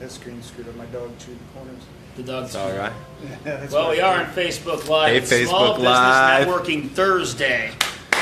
That screen screwed up. My dog chewed the corners. The dog's all right. Yeah, well, we are on Facebook Live. Hey, It's Facebook Small Live. Business Networking Thursday.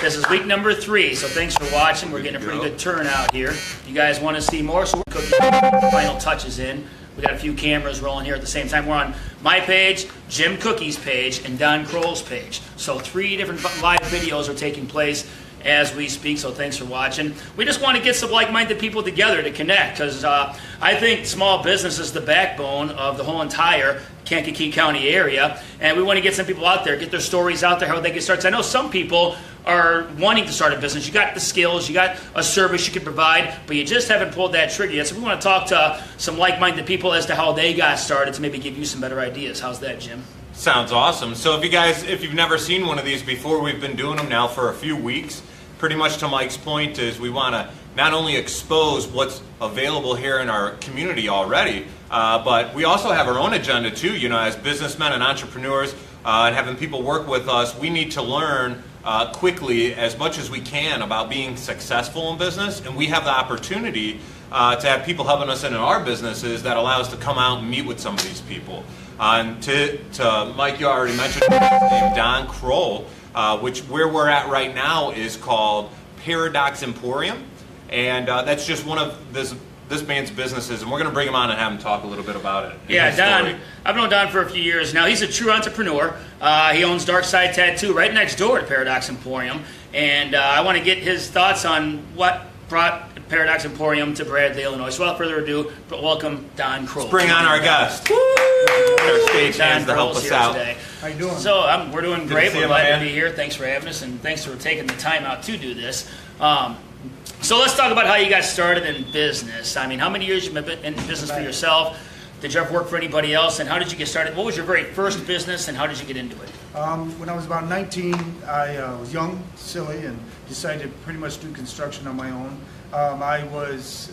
This is week number 3, so thanks for watching. We're getting a pretty good turnout here. You guys want to see more, so we're cooking final touches in. We got a few cameras rolling here at the same time. We're on my page, Jim Kuckie's page, and Don Kroll's page. So 3 different live videos are taking place as we speak, so thanks for watching. We just want to get some like-minded people together to connect, because I think small business is the backbone of the whole entire Kankakee County area, and we want to get some people out there, get their stories out there, how they get started. I know some people are wanting to start a business. You got the skills, you got a service you can provide, but you just haven't pulled that trigger yet. So we want to talk to some like-minded people as to how they got started to maybe give you some better ideas. How's that, Jim? Sounds awesome. So if you've never seen one of these before, we've been doing them now for a few weeks. Pretty much to Mike's point is we want to not only expose what's available here in our community already, but we also have our own agenda too. You know, as businessmen and entrepreneurs and having people work with us, we need to learn quickly as much as we can about being successful in business, and we have the opportunity to have people helping us in our businesses that allow us to come out and meet with some of these people. And to Mike, you already mentioned his name, Don Kroll, which where we're at right now is called Paradox Emporium, and that's just one of this man's businesses, and we're going to bring him on and have him talk a little bit about it. Yeah, Don, I've known Don for a few years now. He's a true entrepreneur. He owns Dark Side Tattoo right next door to Paradox Emporium, and I want to get his thoughts on what brought Paradox Emporium to Bradley, Illinois. So without further ado, welcome Don Kroll. Let's bring on our guest. Woo! Our stage hands to help us out. Today. How you doing? So we're doing great. We're glad to man. be here. Thanks for having us, and thanks for taking the time out to do this. So let's talk about how you got started in business. I mean, how many years you've been in business for yourself? Did you ever work for anybody else? And how did you get started? What was your very first business, and how did you get into it? When I was about 19, I was young, silly, and decided to pretty much do construction on my own. I was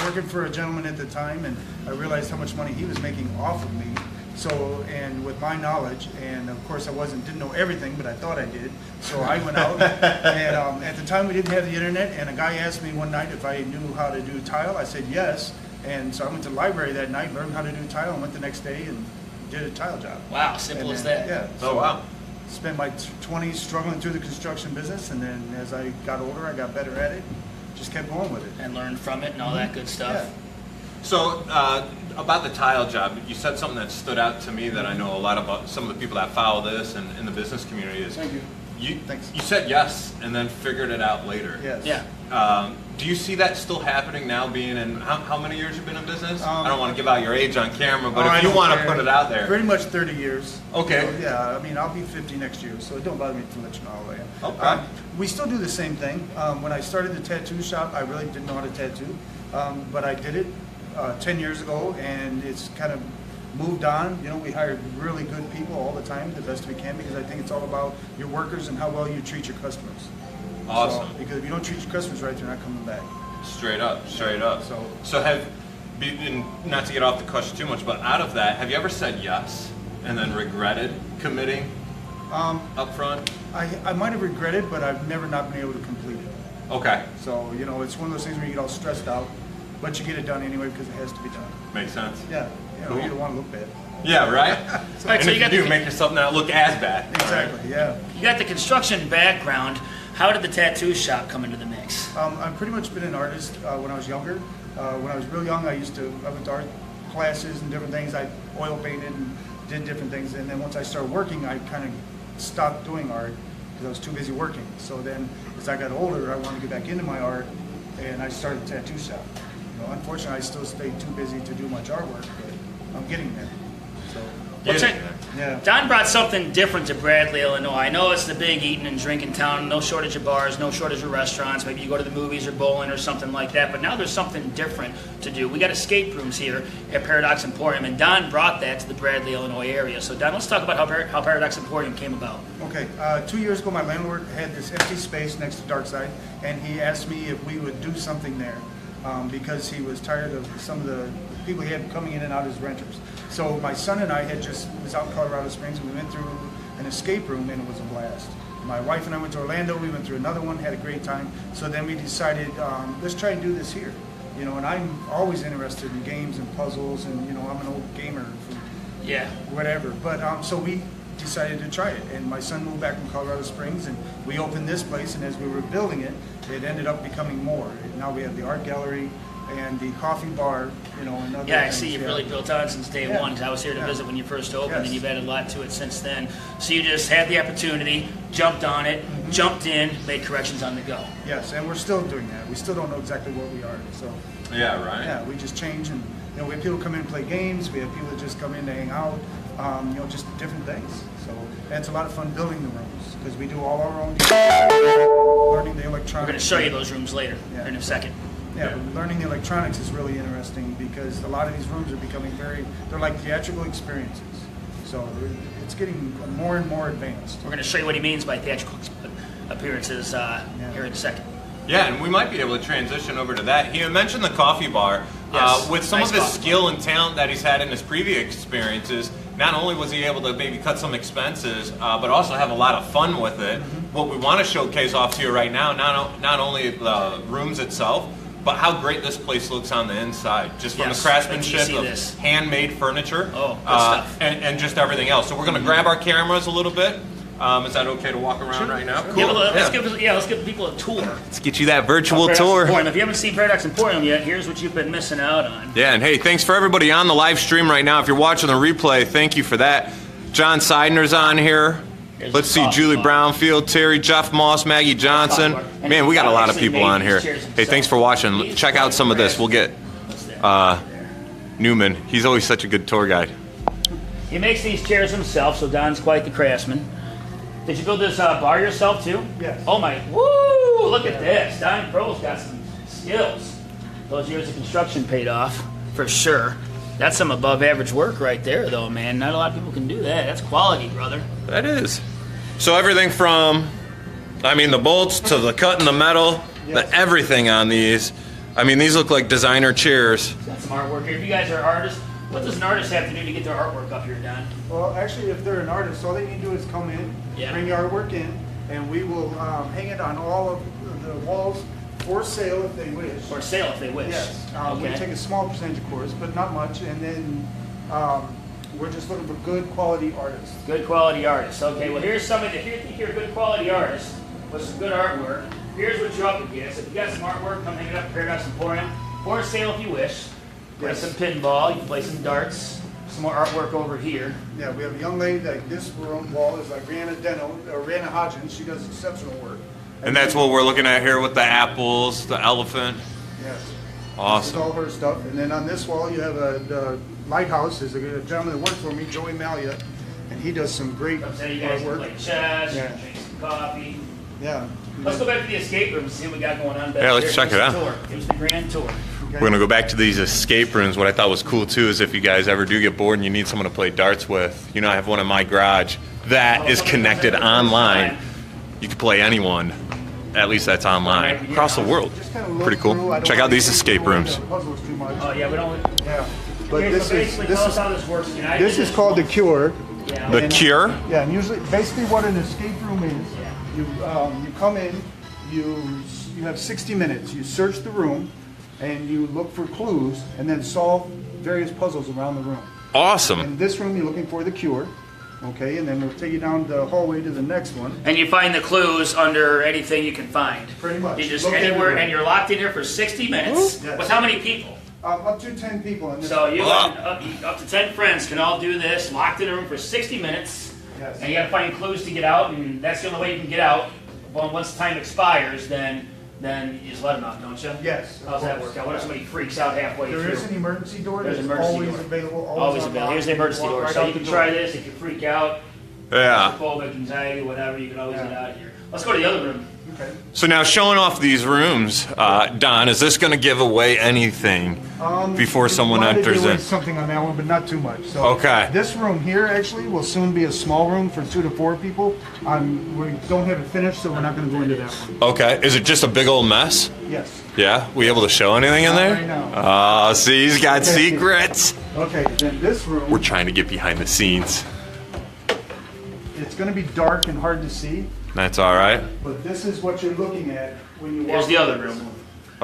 working for a gentleman at the time, and I realized how much money he was making off of me. So, and with my knowledge, and of course I didn't know everything, but I thought I did. So I went out, and at the time we didn't have the internet, and a guy asked me one night if I knew how to do tile. I said yes, and so I went to the library that night, learned how to do tile, and went the next day and did a tile job. Wow, simple as that. Yeah. Oh, wow. Spent my 20s struggling through the construction business, and then as I got older, I got better at it. Just kept going with it. And learned from it and all that good stuff. Yeah. So about the tile job, you said something that stood out to me that I know a lot about some of the people that follow this and in the business community is. Thank you. Thanks. You said yes and then figured it out later. Yes. Yeah. Do you see that still happening now? Being in how many years you've been in business? I don't want to give out your age on camera, but if you want to put it out there. Pretty much 30 years. Okay. So, yeah, I mean, I'll be 50 next year, so it don't bother me too much in all that. Okay. We still do the same thing. When I started the tattoo shop, I really didn't know how to tattoo, but I did it 10 years ago, and it's kind of moved on. You know, we hire really good people all the time, the best we can, because I think it's all about your workers and how well you treat your customers. Awesome. So, because if you don't treat your customers right, they're not coming back. Straight up. So not to get off the question too much, but out of that, have you ever said yes and then regretted committing up front? I might have regretted, but I've never not been able to complete it. Okay. So, you know, it's one of those things where you get all stressed out, but you get it done anyway because it has to be done. Makes sense. Yeah. You know, Cool. you don't want to look bad. Yeah, right? All right, And so if you got do, the, make yourself not look as bad. Exactly, yeah. you got the construction background. How did the tattoo shop come into the mix? I've pretty much been an artist when I was younger. When I was real young, I went to art classes and different things. I oil painted and did different things. And then once I started working, I kind of stopped doing art because I was too busy working. So then as I got older, I wanted to get back into my art, and I started a tattoo shop. You know, unfortunately, I still stay too busy to do much artwork, but I'm getting there. So. Yeah. Don brought something different to Bradley, Illinois. I know it's the big eating and drinking town, no shortage of bars, no shortage of restaurants. Maybe you go to the movies or bowling or something like that, but now there's something different to do. We got escape rooms here at Paradox Emporium, and Don brought that to the Bradley, Illinois area. So Don, let's talk about how Paradox Emporium came about. Okay, 2 years ago, my landlord had this empty space next to Dark Side, and he asked me if we would do something there because he was tired of some of the people he had coming in and out as renters. So my son and I was out in Colorado Springs, and we went through an escape room, and it was a blast. My wife and I went to Orlando, we went through another one, had a great time. So then we decided, let's try and do this here. You know, and I'm always interested in games and puzzles, and you know, I'm an old gamer from whatever. But so we decided to try it, and my son moved back from Colorado Springs, and we opened this place. And as we were building it, it ended up becoming more. And now we have the art gallery and the coffee bar, you know, and other Yeah, I things. see you've really built on since day one. 'Cause I was here to visit when you first opened, and Yes. you've added a lot to it since then. So you just had the opportunity, jumped on it, jumped in, made corrections on the go. Yes, and we're still doing that. We still don't know exactly what we are. So Yeah, right. yeah, we just change, and you know, we have people come in and play games. We have people that just come in to hang out. You know, just different things. So and it's a lot of fun building the rooms because we do all our own learning the electronics. We're going to show you those rooms later Yeah. in a second. Yeah, but learning the electronics is really interesting because a lot of these rooms are becoming they're like theatrical experiences. So it's getting more and more advanced. We're going to show you what he means by theatrical appearances here in a second. Yeah, and we might be able to transition over to that. He mentioned the coffee bar. Yes, With some nice of his coffee skill and talent that he's had in his previous experiences, not only was he able to maybe cut some expenses, but also have a lot of fun with it. What we want to showcase off to you right now, not only the rooms itself, but how great this place looks on the inside. Just from Yes, the craftsmanship let me see of this. handmade furniture Oh, good stuff. and just everything else. So we're going to grab our cameras a little bit. Is that okay to walk around right now? Cool. Let's give people a tour. Let's get you that virtual Paradox tour. Emporium. If you haven't seen Paradox Emporium yet, here's what you've been missing out on. Yeah, and hey, thanks for everybody on the live stream right now. If you're watching the replay, thank you for that. John Seidner's on here. There's Let's the see, coffee Julie bar. Brownfield, Terry, Jeff Moss, Maggie Johnson. Coffee bar. Man, we got a lot of Actually people made on these here. chairs Hey, himself. thanks for watching. He's Check out some of this. We'll get What's that? Neumann. He's always such a good tour guide. He makes these chairs himself, so Don's quite the craftsman. Did you build this bar yourself too? Yes. Oh my, woo! Look at this. Don Kroll's got some skills. Those years of construction paid off, for sure. That's some above average work right there, though, man. Not a lot of people can do that. That's quality, brother. That is. So everything from, I mean, the bolts to the cutting the metal, Yes. the everything on these. I mean, these look like designer chairs. Got some artwork here. If you guys are artists, what does an artist have to do to get their artwork up here, Don? Well, actually, if they're an artist, all they need to do is come in, bring your artwork in, and we will hang it on all of the walls for sale if they wish. For sale, if they wish. Yes. We take a small percentage, of course, but not much, and then we're just looking for good quality artists. Good quality artists. Okay, well, here's somebody, if you think you're a good quality artist with some good artwork, here's what you're up against. If you got some artwork, come hang it up at Paradox Emporium. For sale if you wish. Play Yes. some pinball, you can play some darts, some more artwork over here. Yeah, we have a young lady that this room wall is like Rihanna Hodgins. She does exceptional work. And that's what we're looking at here with the apples, the elephant. Yes. This is Awesome. all her stuff. And then on this wall, you have the lighthouse. There's a gentleman that works for me, Joey Malia, and he does some great Come say you guys can artwork. play chess, you Yeah. can drink some coffee. Yeah. Let's go back to the escape room and see what we got going on back Yeah, let's here. check Give it us out. the tour. Give us the grand tour. We're going to go back to these escape rooms. What I thought was cool, too, is if you guys ever do get bored and you need someone to play darts with, you know, I have one in my garage that is connected online. You can play anyone. At least that's online. Across the world. Just kind of look Pretty cool. through. I don't Check out wanna these get escape away rooms. the puzzles too much. Oh, yeah, we don't. Yeah. But Okay, this so is basically, tell us how this works. You know, I this did is called the Cure. Yeah. The Cure. Yeah, and usually, basically, what an escape room is, you come in, you have 60 minutes. You search the room, and you look for clues, and then solve various puzzles around the room. Awesome. In this room, you're looking for the Cure, okay, and then we'll take you down the hallway to the next one. And you find the clues under anything you can find. Pretty much. You just Look anywhere, everywhere. and you're locked in here for 60 minutes. Yes. With how many people? Up to 10 people in this. So you up to 10 friends can all do this, locked in a room for 60 minutes. Yes. And you got to find clues to get out, and that's the only way you can get out. Well, once time expires, then you just let them out, don't you? Yes. of How's that course. work out? What if somebody freaks out halfway There through? is an emergency door There's that's an emergency always door. available. Always available. Here's the emergency Walk door. right So out you the can door. try this if you freak out. Yeah. Claustrophobic, anxiety, whatever. You can always get out of here. Let's go to the other room. Okay. So now showing off these rooms, Don, is this going to give away anything before someone We wanted to enters do in? something on that one, but not too much. So Okay. This room here actually will soon be a small room for 2 to 4 people. We don't have it finished, so we're not going to go into that one. Okay. Is it just a big old mess? Yes. Yeah? We able to show anything in Not there? right now. Oh, see, he's got secrets. Okay. Then this room, We're trying to get behind the scenes. it's going to be dark and hard to see, That's all right. but this is what you're looking at when you walk. Here's the other into this room. one.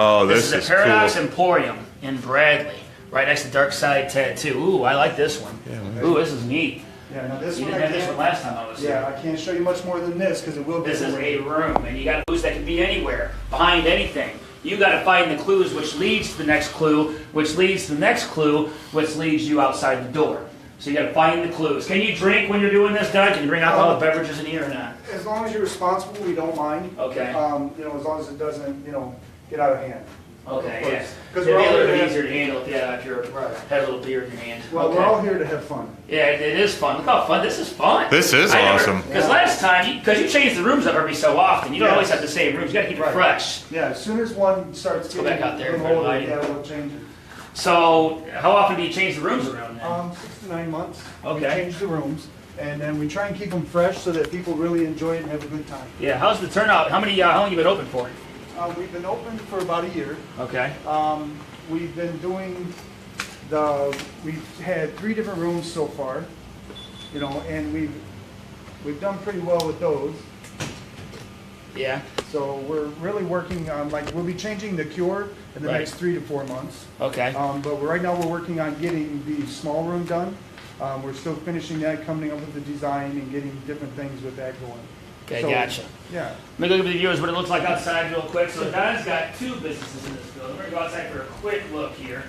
Oh, This is a Paradox cool. Emporium in Bradley, right next to Dark Side Tattoo. Ooh, I like this one. Ooh, this is neat. Yeah, now this You one didn't I have this can't, one last time I was here. yeah, I can't show you much more than this because it will be. This is a room, and you got clues that can be anywhere, behind anything. You got to find the clues, which leads to the next clue, which leads to the next clue, which leads you outside the door. So you got to find the clues. Can you drink when you're doing this, Doug? Can you bring alcoholic beverages in here or not? As long as you're responsible, we don't mind. Okay. You know, as long as it doesn't, you know, get out of hand. Okay, yes. Because It'd we're be a all little here bit to easier to handle if you had a little beer in your hand. Well, Okay. we're all here to have fun. Yeah, it is fun. Look how fun. This is fun. This is awesome. Because last time, because you change the rooms up every so often, you don't Yes. always have the same rooms. You got to keep it Right. fresh. Yeah, as soon as one starts go getting back out there a and little older, light it. yeah, we'll change it. So, how often do you change the rooms around then? 6 to 9 months. We Okay. change the rooms, and then we try and keep them fresh so that people really enjoy it and have a good time. Yeah. How's the turnout? How long you been open for? We've been open for about a year. Okay. We've been doing we've had 3 different rooms so far, you know, and we've done pretty well with those. Yeah. So we're really working on, like, we'll be changing the cure in the Right. next 3 to 4 months. Okay. But right now we're working on getting the small room done. We're still finishing that, coming up with the design and getting different things with that going. Okay, So, gotcha. Yeah. Let me go give the viewers what it looks like outside real quick. So Don's got 2 businesses in this building. We're going to go outside for a quick look here.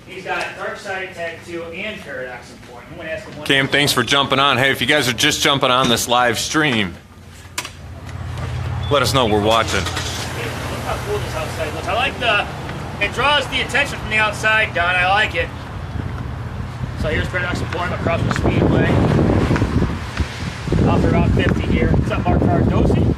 He's got Dark Side Tattoo and Paradox Emporium. I'm going to ask him one. Cam, thanks for jumping on. Hey, if you guys are just jumping on this live stream, let us know we're watching. Look how cool this outside looks. I like it draws the attention from the outside, Don. I like it. So here's Paradox Emporium across the Speedway. Off Route 50 here. What's up, Mark Cardosi?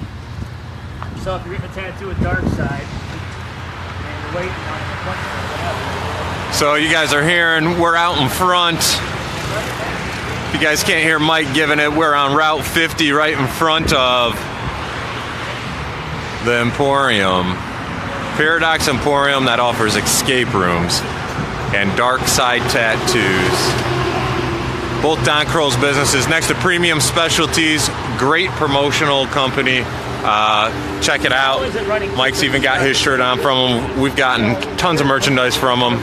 So if you're getting a tattoo with Dark Side, and you're waiting on an appointment or whatever. So you guys are hearing, we're out in front. If you guys can't hear Mike giving it, we're on Route 50 right in front of the Emporium. Paradox Emporium that offers escape rooms and dark side tattoos. Both Don Kroll's businesses next to Premium Specialties, great promotional company. Check it out. Mike's even got his shirt on from him. We've gotten tons of merchandise from him.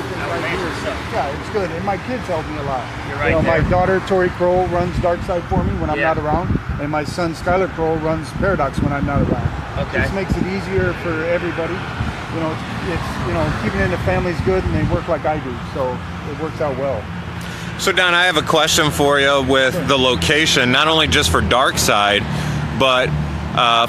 Yeah, it's good. And my kids help me a lot. You're right You know, there. my daughter, Tori Kroll, runs Dark Side for me when I'm Yeah. not around. And my son, Skylar Kroll, runs Paradox when I'm not around. Okay. This makes it easier for everybody. You know, it's you know, keeping it in the family's good, and they work like I do. So it works out well. So Don, I have a question for you with the location, not only just for Dark Side, but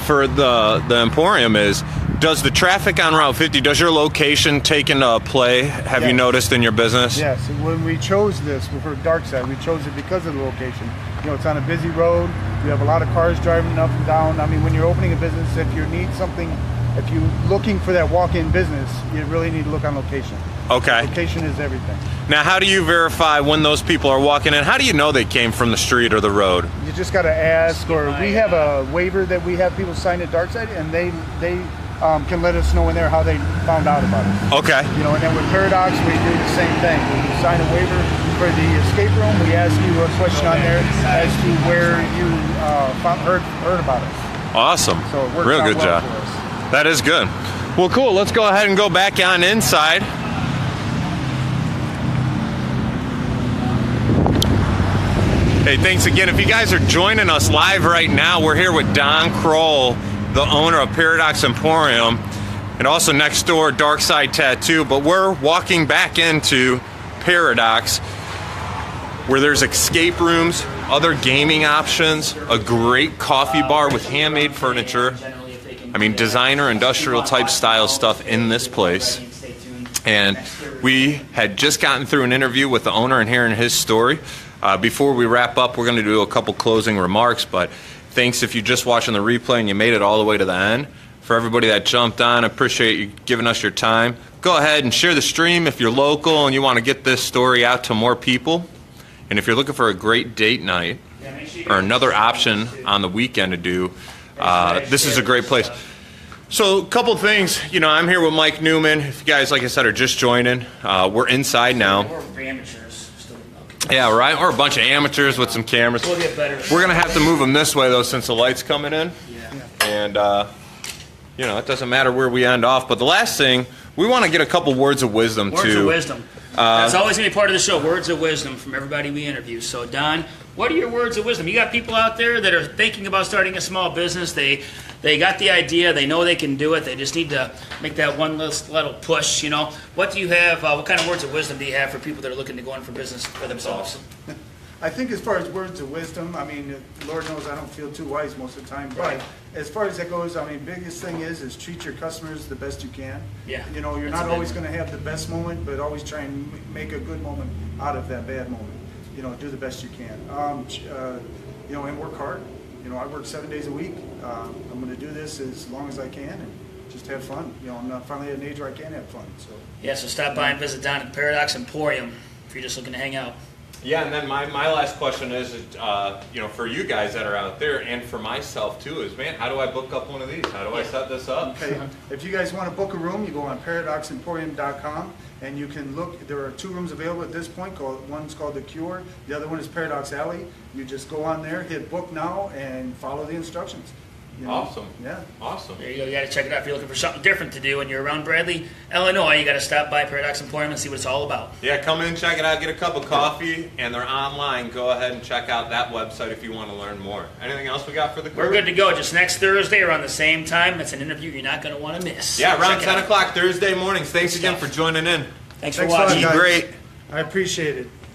for the Emporium is, does the traffic on Route 50, does your location take into play, have you Yes. noticed in your business? Yes, when we chose this for Dark Side, we chose it because of the location. You know, it's on a busy road. We have a lot of cars driving up and down. I mean, when you're opening a business, if you need something, if you're looking for that walk-in business, you really need to look on location. Okay. Location is everything. Now, how do you verify when those people are walking in? How do you know they came from the street or the road? You just got to ask, or we have a waiver that we have people sign at Dark Side, and they can let us know in there how they found out about it. Okay. You know, and then with Paradox, we do the same thing. When you sign a waiver for the escape room, we ask you a question on there as to where you heard about us. Awesome. So it works Real out good well job. for us. That is good. Well, cool. Let's go ahead and go back on inside. Hey, thanks again. If you guys are joining us live right now, we're here with Don Kroll, the owner of Paradox Emporium, and also next door, Dark Side Tattoo. But we're walking back into Paradox, where there's escape rooms, other gaming options, a great coffee bar with handmade furniture. I mean, designer, industrial type style stuff in this place. And we had just gotten through an interview with the owner and hearing his story. Before we wrap up, we're going to do a couple closing remarks, but thanks if you're just watching the replay and you made it all the way to the end. For everybody that jumped on, I appreciate you giving us your time. Go ahead and share the stream if you're local and you want to get this story out to more people. And if you're looking for a great date night or another option on the weekend to do, this is a great place. So a couple things, you know, I'm here with Mike Neumann. If you guys, like I said, are just joining, we're inside now. We're amateurs. Still, okay. Yeah, right. We're a bunch of amateurs with some cameras. We'll get better. We're gonna have to move them this way though, since the light's coming in. Yeah. And you know, it doesn't matter where we end off. But the last thing, we want to get a couple words of wisdom Words too. of wisdom. That's always going to be part of the show, words of wisdom from everybody we interview. So, Don, what are your words of wisdom? You got people out there that are thinking about starting a small business. They got the idea. They know they can do it. They just need to make that one little push, you know. What do you have, what kind of words of wisdom do you have for people that are looking to go in for business for themselves? I think as far as words of wisdom, I mean, Lord knows I don't feel too wise most of the time, but as far as that goes, I mean, biggest thing is treat your customers the best you can. Yeah. You know, you're That's not a always big going to have the best moment, but always try and make a good moment out of that bad moment. You know, do the best you can. You know, and work hard. You know, I work 7 days a week. I'm going to do this as long as I can and just have fun. You know, I'm not finally at an age where I can have fun. So. Yeah, so stop by and visit Don at Paradox Emporium if you're just looking to hang out. Yeah, and then my last question is, you know, for you guys that are out there and for myself too, is, man, how do I book up one of these? How do I set this up? Okay, if you guys want to book a room, you go on paradoxemporium.com and you can look. There are 2 rooms available at this point. One's called The Cure. The other one is Paradox Alley. You just go on there, hit book now, and follow the instructions. You know? Awesome. Yeah. Awesome. There you go. You got to check it out if you're looking for something different to do and you're around Bradley, Illinois. You got to stop by Paradox Emporium and see what it's all about. Yeah, come in, check it out, get a cup of coffee, and they're online. Go ahead and check out that website if you want to learn more. Anything else we got for the crew? We're good to go. Just next Thursday around the same time. It's an interview you're not going to want to miss. Yeah, around Check it 10 out. o'clock Thursday mornings. Thanks again for joining in. Thanks for Thanks a lot, watching. Be guys. great. I appreciate it.